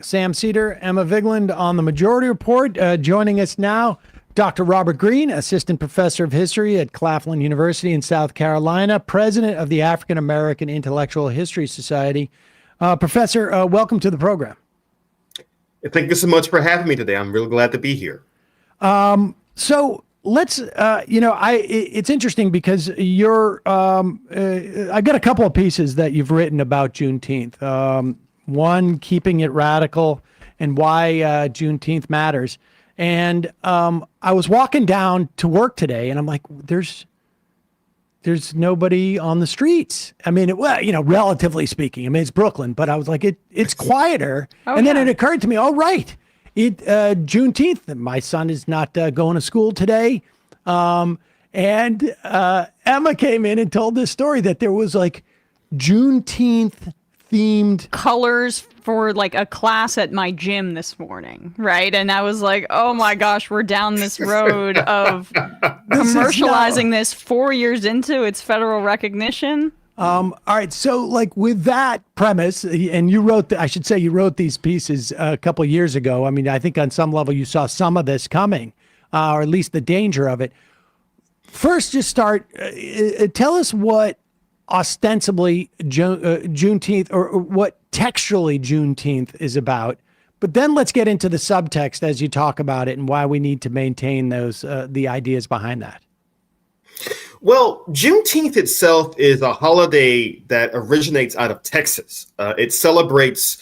Sam Seder, Emma Vigeland on the Majority Report. Joining us now, Dr. Robert Greene, Assistant Professor of History at Claflin University in South Carolina, President of the African American Intellectual History Society. Professor, welcome to the program. Thank you so much for having me today. I'm really glad to be here. So let's, it's interesting because I've got a couple of pieces that you've written about Juneteenth. One, keeping it radical and why Juneteenth matters. And I was walking down to work today and I'm like, there's nobody on the streets. I mean, relatively speaking, I mean, it's Brooklyn, but I was like, it's quieter. And then it occurred to me, right. Juneteenth, my son is not going to school today. And Emma came in and told this story that there was like Juneteenth themed colors for like a class at my gym this morning, right? And I was like, oh my gosh, we're down this road of commercializing this 4 years into its federal recognition. All right. So like with that premise, and you wrote, you wrote these pieces a couple of years ago. I mean, I think on some level you saw some of this coming, or at least the danger of it. First, just start, tell us what ostensibly Juneteenth or what textually Juneteenth is about. But then let's get into the subtext as you talk about it and why we need to maintain those, the ideas behind that. Well, Juneteenth itself is a holiday that originates out of Texas. It celebrates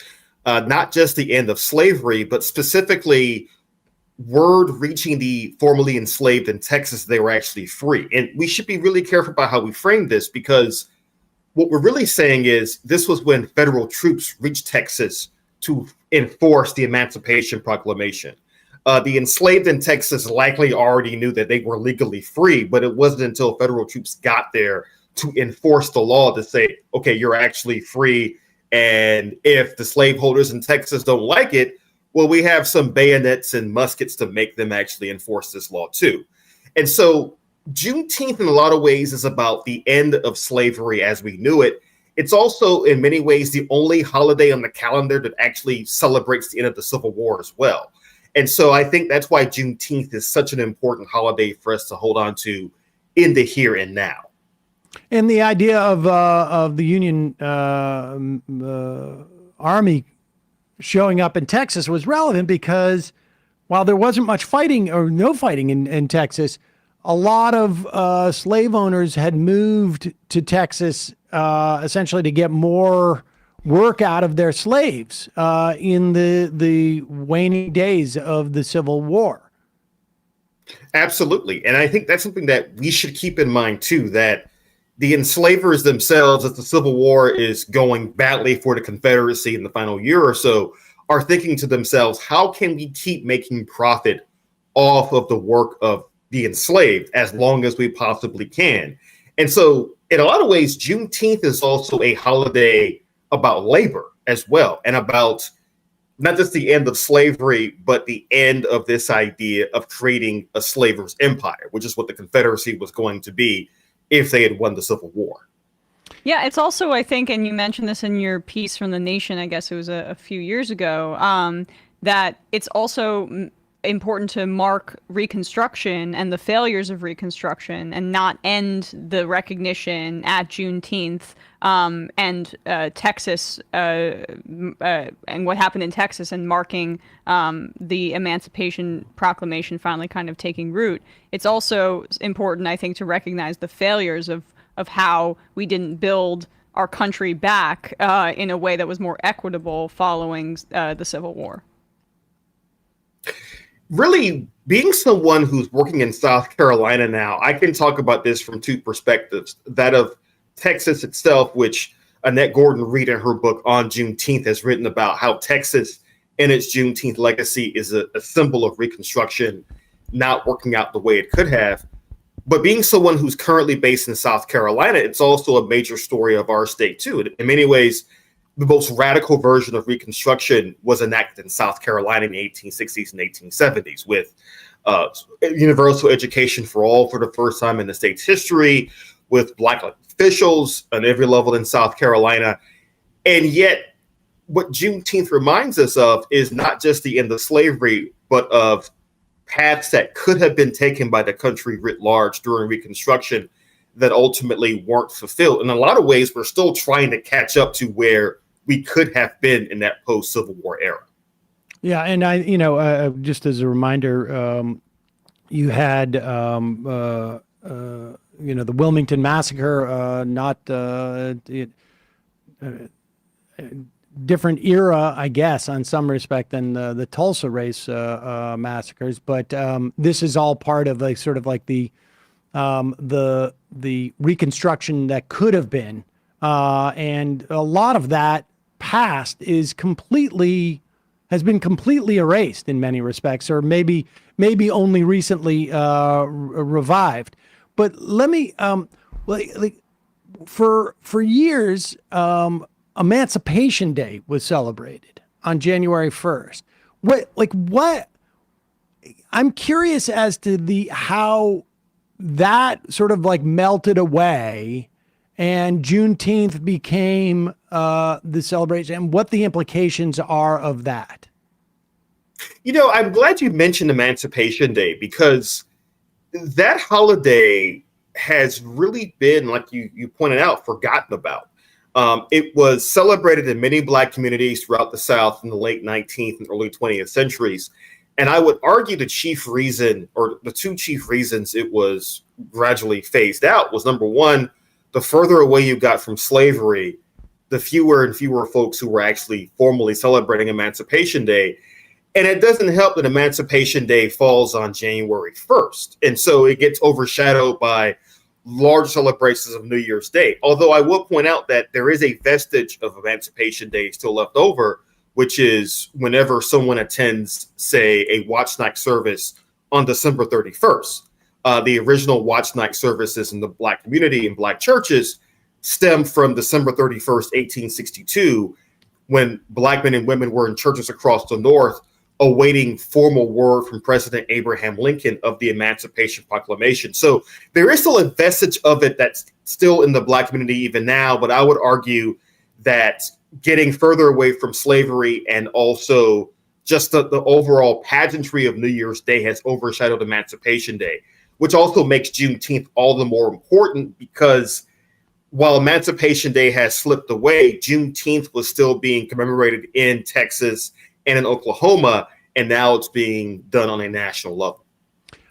not just the end of slavery, but specifically word reaching the formerly enslaved in Texas, they were actually free. And we should be really careful about how we frame this, because what we're really saying is this was when federal troops reached Texas to enforce the Emancipation Proclamation. The enslaved in Texas likely already knew that they were legally free, but it wasn't until federal troops got there to enforce the law to say, okay, you're actually free. And if the slaveholders in Texas don't like it, well, we have some bayonets and muskets to make them actually enforce this law too. And so Juneteenth in a lot of ways is about the end of slavery as we knew it. It's also in many ways the only holiday on the calendar that actually celebrates the end of the Civil War as well. And so I think that's why Juneteenth is such an important holiday for us to hold on to in the here and now. And the idea of the Union Army showing up in Texas was relevant because while there wasn't much fighting or no fighting in Texas, a lot of slave owners had moved to Texas essentially to get more work out of their slaves in the waning days of the Civil War. Absolutely. And I think that's something that we should keep in mind too, that the enslavers themselves, as the Civil War is going badly for the Confederacy in the final year or so, are thinking to themselves, how can we keep making profit off of the work of the enslaved as long as we possibly can? And so in a lot of ways, Juneteenth is also a holiday about labor as well, and about not just the end of slavery, but the end of this idea of creating a slaver's empire, which is what the Confederacy was going to be if they had won the Civil War. Yeah, it's also, I think, and you mentioned this in your piece from The Nation, I guess it was a few years ago, that it's also important to mark Reconstruction and the failures of Reconstruction and not end the recognition at Juneteenth and Texas and what happened in Texas and marking the Emancipation Proclamation finally kind of taking root. It's also important, I think, to recognize the failures of how we didn't build our country back in a way that was more equitable following the Civil War. Really, being someone who's working in South Carolina now, I can talk about this from two perspectives. That of Texas itself, which Annette Gordon-Reed in her book on Juneteenth has written about how Texas and its Juneteenth legacy is a symbol of Reconstruction not working out the way it could have. But being someone who's currently based in South Carolina, it's also a major story of our state too. In many ways, the most radical version of Reconstruction was enacted in South Carolina in the 1860s and 1870s with universal education for all for the first time in the state's history, with Black officials on every level in South Carolina. And yet what Juneteenth reminds us of is not just the end of slavery, but of paths that could have been taken by the country writ large during Reconstruction that ultimately weren't fulfilled. In a lot of ways, we're still trying to catch up to where we could have been in that post-Civil War era. Yeah, and just as a reminder, you had the Wilmington massacre, different era, I guess, on some respect than the Tulsa race massacres. But this is all part of like sort of like the Reconstruction that could have been, and a lot of that past has been completely erased in many respects, or maybe only recently revived. But let me for years, Emancipation Day was celebrated on January 1st. What I'm curious as to how that sort of like melted away and Juneteenth became the celebration, and what the implications are of that. I'm glad you mentioned Emancipation Day, because that holiday has really been, like you pointed out, forgotten about. It was celebrated in many Black communities throughout the South in the late 19th and early 20th centuries. And I would argue the chief reason, or the two chief reasons it was gradually phased out, was number one, the further away you got from slavery, the fewer and fewer folks who were actually formally celebrating Emancipation Day. And it doesn't help that Emancipation Day falls on January 1st. And so it gets overshadowed by large celebrations of New Year's Day. Although I will point out that there is a vestige of Emancipation Day still left over, which is whenever someone attends, say, a watch night service on December 31st. The original watch night services in the Black community and Black churches stem from December 31st, 1862, when Black men and women were in churches across the North awaiting formal word from President Abraham Lincoln of the Emancipation Proclamation. So there is still a vestige of it that's still in the Black community even now, but I would argue that getting further away from slavery and also just the overall pageantry of New Year's Day has overshadowed Emancipation Day, which also makes Juneteenth all the more important, because while Emancipation Day has slipped away, Juneteenth was still being commemorated in Texas and in Oklahoma, and now it's being done on a national level.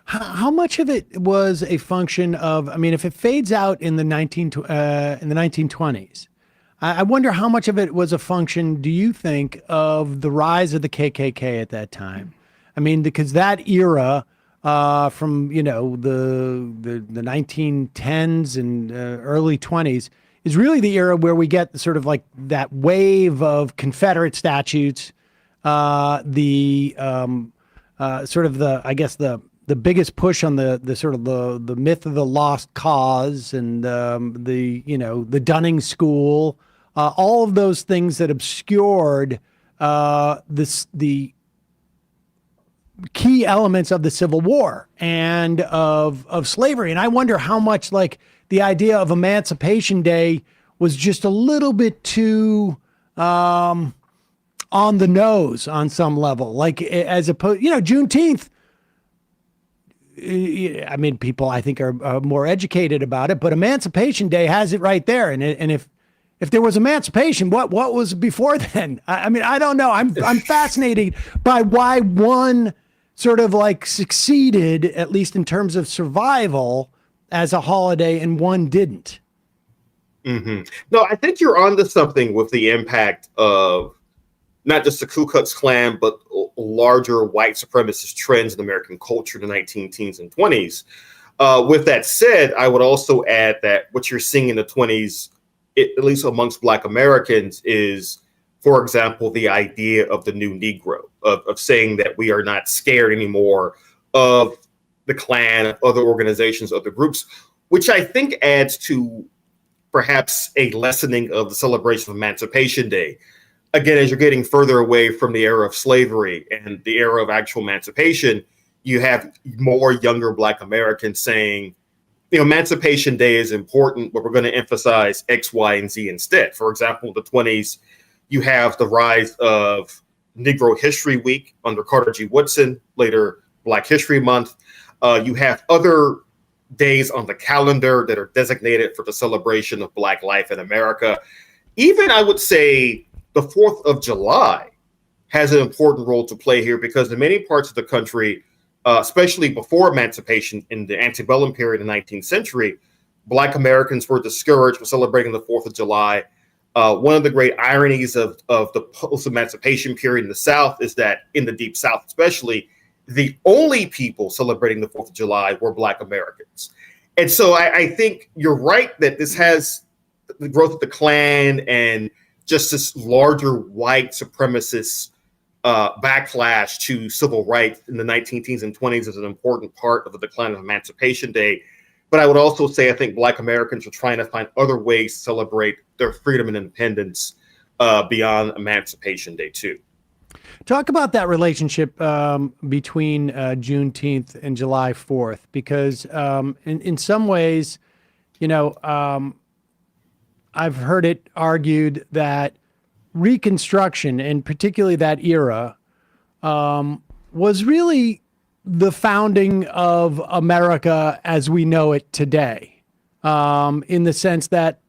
How much of it was a function of, if it fades out in the 1920s, I wonder how much of it was a function, do you think, of the rise of the KKK at that time? Because that era, from the 1910s and early 20s, is really the era where we get sort of like that wave of Confederate statutes, the biggest push on the sort of the myth of the lost cause, and the Dunning School, all of those things that obscured the key elements of the Civil War and of slavery. And I wonder how much like the idea of Emancipation Day was just a little bit too on the nose on some level, like as opposed, Juneteenth. People I think are more educated about it, but Emancipation Day has it right there. And if there was emancipation, what was before then? I don't know. I'm fascinated by why one sort of like succeeded, at least in terms of survival, as a holiday, and one didn't. Mm-hmm. No, I think you're onto something with the impact of not just the Ku Klux Klan, but larger white supremacist trends in American culture in the 19 teens and 20s. With that said, I would also add that what you're seeing in the 20s, at least amongst Black Americans, is, for example, the idea of the new Negro, of saying that we are not scared anymore of the Klan, of other organizations, other groups, which I think adds to perhaps a lessening of the celebration of Emancipation Day. Again, as you're getting further away from the era of slavery and the era of actual emancipation, you have more younger Black Americans saying, Emancipation Day is important, but we're going to emphasize X, Y, and Z instead. For example, in the 20s, You have the rise of Negro History Week under Carter G. Woodson, later Black History Month. You have other days on the calendar that are designated for the celebration of Black life in America. Even I would say the 4th of July has an important role to play here, because in many parts of the country, especially before emancipation in the antebellum period in the 19th century, Black Americans were discouraged from celebrating the 4th of July. One of the great ironies of the post-emancipation period in the South is that in the Deep South especially, the only people celebrating the 4th of July were Black Americans. And so I think you're right that this has the growth of the Klan and just this larger white supremacist backlash to civil rights in the 1910s and 20s is an important part of the decline of Emancipation Day. But I would also say I think Black Americans are trying to find other ways to celebrate their freedom and independence beyond Emancipation Day too. Talk about that relationship between Juneteenth and July 4th, because in some ways, I've heard it argued that Reconstruction, and particularly that era, was really the founding of America as we know it today, in the sense that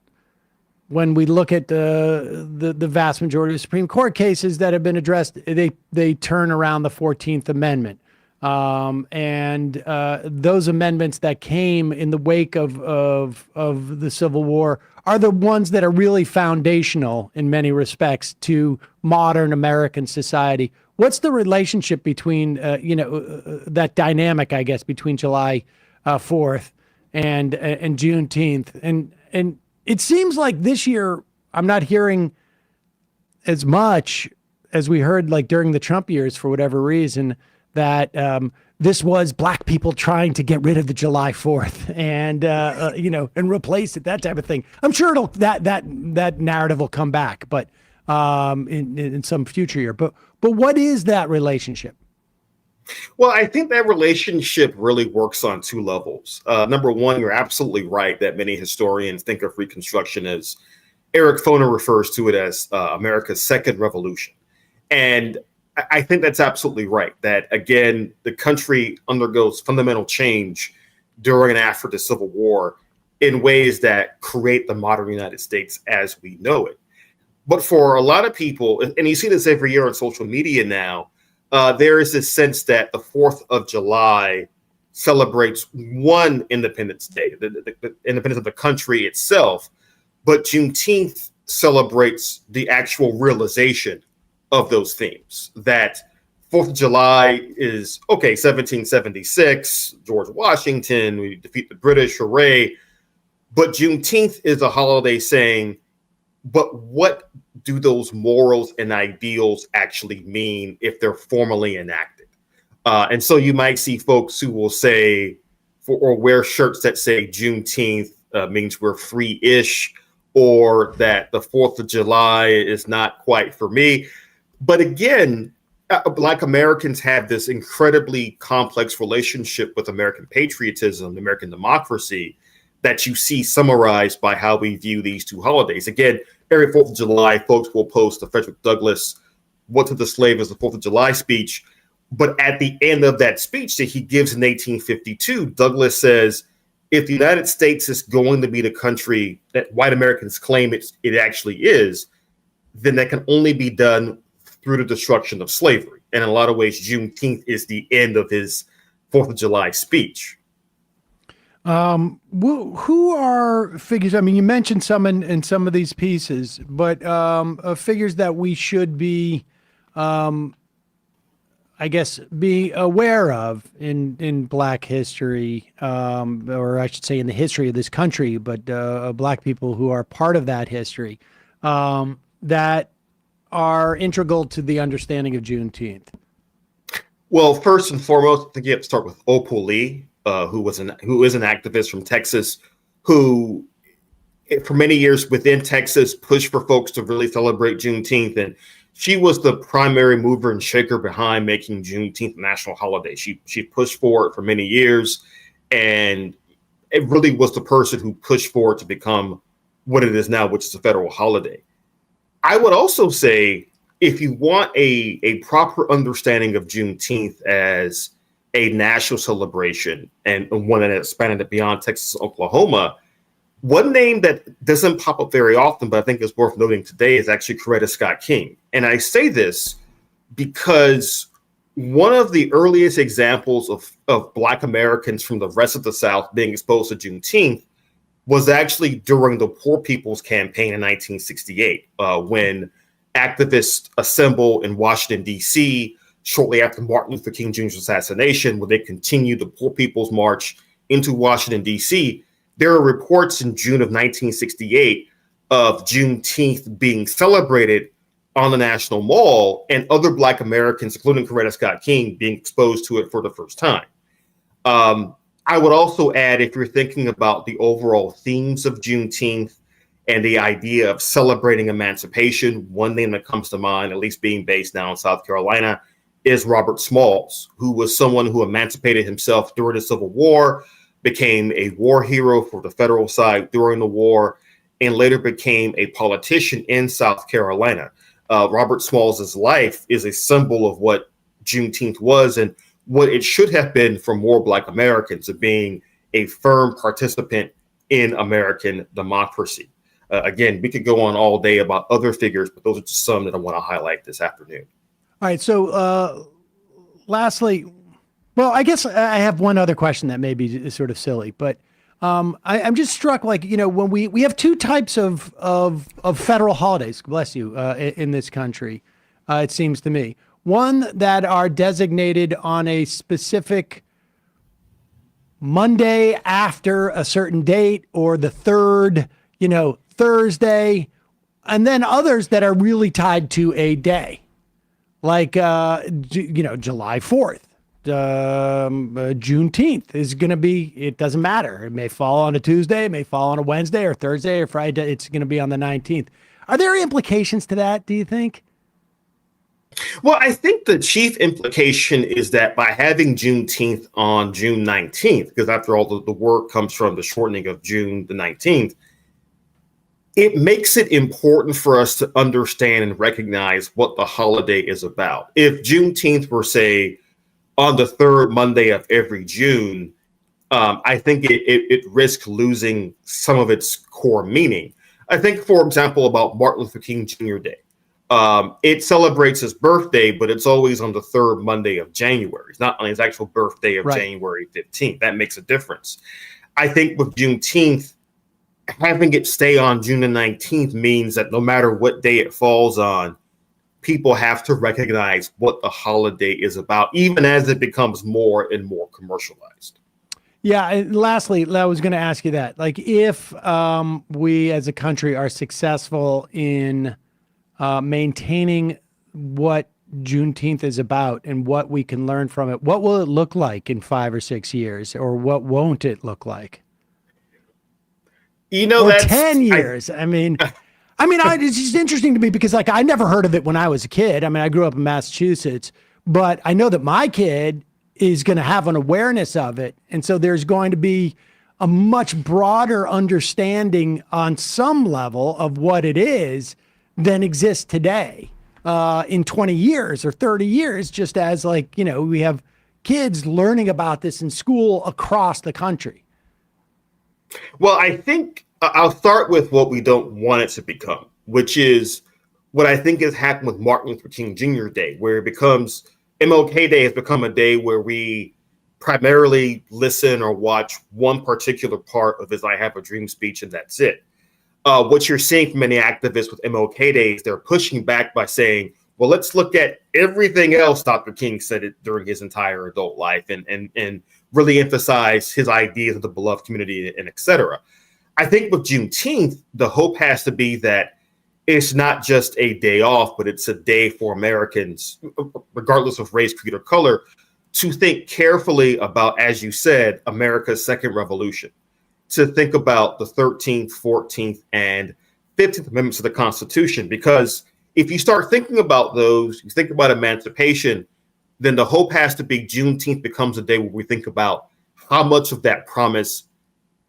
when we look at the vast majority of Supreme Court cases that have been addressed, they turn around the 14th Amendment. And those amendments that came in the wake of the Civil War are the ones that are really foundational in many respects to modern American society. What's the relationship between, that dynamic, I guess, between July 4th and Juneteenth? And it seems like this year I'm not hearing as much as we heard like during the Trump years, for whatever reason, that this was Black people trying to get rid of the July 4th and and replace it, that type of thing. I'm sure that narrative will come back, but in some future year. But what is that relationship? Well, I think that relationship really works on two levels. Number one, you're absolutely right that many historians think of Reconstruction as, Eric Foner refers to it as America's second revolution. And I think that's absolutely right, that, again, the country undergoes fundamental change during and after the Civil War in ways that create the modern United States as we know it. But for a lot of people, and you see this every year on social media now, there is this sense that the 4th of July celebrates one Independence Day, the independence of the country itself, but Juneteenth celebrates the actual realization of those themes. That 4th of July is, 1776, George Washington, we defeat the British, hooray. But Juneteenth is a holiday saying, but what do those morals and ideals actually mean if they're formally enacted? And so you might see folks who will say, or wear shirts that say Juneteenth means we're free-ish, or that the 4th of July is not quite for me. But again, Black Americans have this incredibly complex relationship with American patriotism, American democracy, that you see summarized by how we view these two holidays. Again, every 4th of July, folks will post the Frederick Douglass "What to the Slave" is the 4th of July speech. But at the end of that speech that he gives in 1852, Douglass says, if the United States is going to be the country that white Americans claim it actually is, then that can only be done through the destruction of slavery. And in a lot of ways, Juneteenth is the end of his 4th of July speech. Who are figures? I mean, you mentioned some in some of these pieces, but figures that we should be, I guess, be aware of in Black history, or I should say in the history of this country, but Black people who are part of that history, that are integral to the understanding of Juneteenth. Well, first and foremost, I think you have to start with Opal Lee, who is an activist from Texas, who for many years within Texas pushed for folks to really celebrate Juneteenth. And she was the primary mover and shaker behind making Juneteenth a national holiday. She pushed for it for many years, and it really was the person who pushed for it to become what it is now, which is a federal holiday. I would also say, if you want a proper understanding of Juneteenth as a national celebration and one that expanded beyond Texas, Oklahoma, one name that doesn't pop up very often, but I think is worth noting today, is actually Coretta Scott King. And I say this because one of the earliest examples of Black Americans from the rest of the South being exposed to Juneteenth was actually during the Poor People's Campaign in 1968, when activists assembled in Washington, D.C., shortly after Martin Luther King Jr.'s assassination, when they continued the Poor People's March into Washington, D.C. There are reports in June of 1968 of Juneteenth being celebrated on the National Mall and other Black Americans, including Coretta Scott King, being exposed to it for the first time. I would also add, if you're thinking about the overall themes of Juneteenth and the idea of celebrating emancipation, one name that comes to mind, at least being based now in South Carolina, is Robert Smalls, who was someone who emancipated himself during the Civil War, became a war hero for the federal side during the war, and later became a politician in South Carolina. Robert Smalls' life is a symbol of what Juneteenth was and what it should have been for more Black Americans, of being a firm participant in American democracy. Again, we could go on all day about other figures, but those are just some that I want to highlight this afternoon. All right. So lastly, well, I guess I have one other question that may be sort of silly, but I'm just struck, like, when we have two types of federal holidays, bless you, in this country, it seems to me. One that are designated on a specific Monday after a certain date, or the third, Thursday, and then others that are really tied to a day, like, July 4th. Juneteenth is going to be, it doesn't matter. It may fall on a Tuesday, it may fall on a Wednesday or Thursday or Friday. It's going to be on the 19th. Are there implications to that, do you think? Well, I think the chief implication is that by having Juneteenth on June 19th, because after all, the word comes from the shortening of June the 19th, it makes it important for us to understand and recognize what the holiday is about. If Juneteenth were, say, on the third Monday of every June, I think it risks losing some of its core meaning. I think, for example, about Martin Luther King Jr. Day. It celebrates his birthday, but it's always on the third Monday of January. It's not on his actual birthday of January 15th. That makes a difference. I think with Juneteenth, having it stay on June the 19th means that no matter what day it falls on, people have to recognize what the holiday is about, even as it becomes more and more commercialized. Yeah. And lastly, I was going to ask you that, like, if we as a country are successful in maintaining what Juneteenth is about and what we can learn from it, what will it look like in 5 or 6 years, or what won't it look like? Or That's 10 years. It's just interesting to me because, like, I never heard of it when I was a kid. I mean, I grew up in Massachusetts, but I know that my kid is going to have an awareness of it. And so there's going to be a much broader understanding on some level of what it is than exists today in 20 years or 30 years, just as, like, we have kids learning about this in school across the country. Well, I think I'll start with what we don't want it to become, which is what I think has happened with Martin Luther King Jr. Day, where it becomes, MLK Day has become a day where we primarily listen or watch one particular part of his I Have a Dream speech, and that's it. What you're seeing from many activists with MLK Day is they're pushing back by saying, well, let's look at everything else Dr. King said it during his entire adult life and really emphasize his ideas of the beloved community and et cetera. I think with Juneteenth, the hope has to be that it's not just a day off, but it's a day for Americans, regardless of race, creed, or color, to think carefully about, as you said, America's second revolution, to think about the 13th, 14th, and 15th Amendments to the Constitution. Because if you start thinking about those, you think about emancipation, then the hope has to be Juneteenth becomes a day where we think about how much of that promise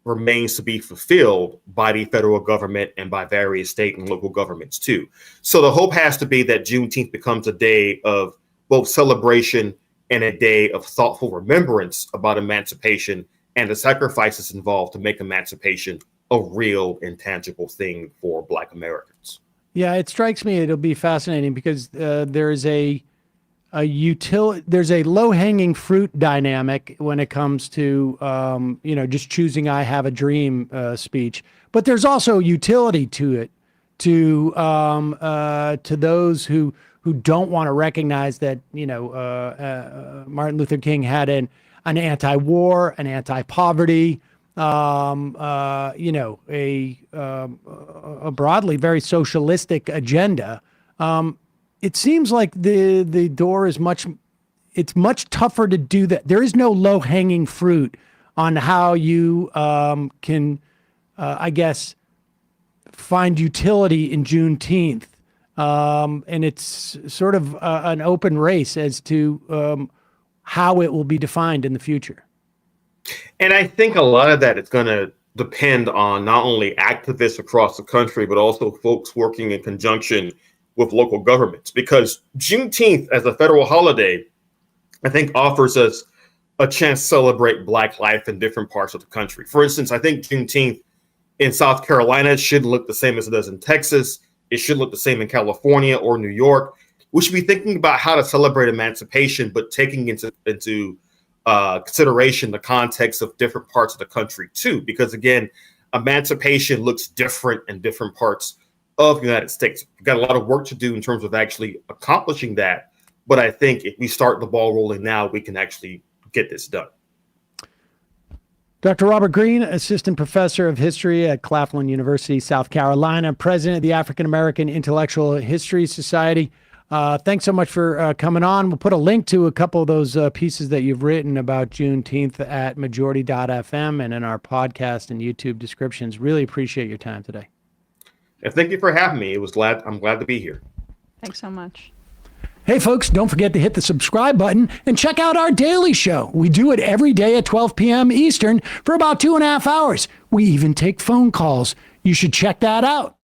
remains to be fulfilled by the federal government and by various state and local governments too. So the hope has to be that Juneteenth becomes a day of both celebration and a day of thoughtful remembrance about emancipation and the sacrifices involved to make emancipation a real and tangible thing for Black Americans. Yeah, it strikes me it'll be fascinating because there's a low-hanging fruit dynamic when it comes to just choosing "I have a dream" speech, but there's also utility to it to those who don't want to recognize that Martin Luther King had an anti-war, an anti-poverty, a broadly very socialistic agenda. It seems like the door is much tougher to do that. There is no low hanging fruit on how you can, I guess, find utility in Juneteenth. And it's sort of an open race as to how it will be defined in the future. And I think a lot of that is going to depend on not only activists across the country, but also folks working in conjunction with local governments, because Juneteenth as a federal holiday, I think offers us a chance to celebrate Black life in different parts of the country. For instance, I think Juneteenth in South Carolina should look the same as it does in Texas. It should look the same in California or New York. We should be thinking about how to celebrate emancipation, but taking into consideration the context of different parts of the country too, because again, emancipation looks different in different parts of the United States. We've got a lot of work to do in terms of actually accomplishing that. But I think if we start the ball rolling now, we can actually get this done. Dr. Robert Greene, Assistant Professor of History at Claflin University, South Carolina, President of the African American Intellectual History Society. Thanks so much for coming on. We'll put a link to a couple of those pieces that you've written about Juneteenth at majority.fm and in our podcast and YouTube descriptions. Really appreciate your time today. And thank you for having me. I'm glad to be here. Thanks so much. Hey, folks, don't forget to hit the subscribe button and check out our daily show. We do it every day at 12 p.m. Eastern for about 2.5 hours. We even take phone calls. You should check that out.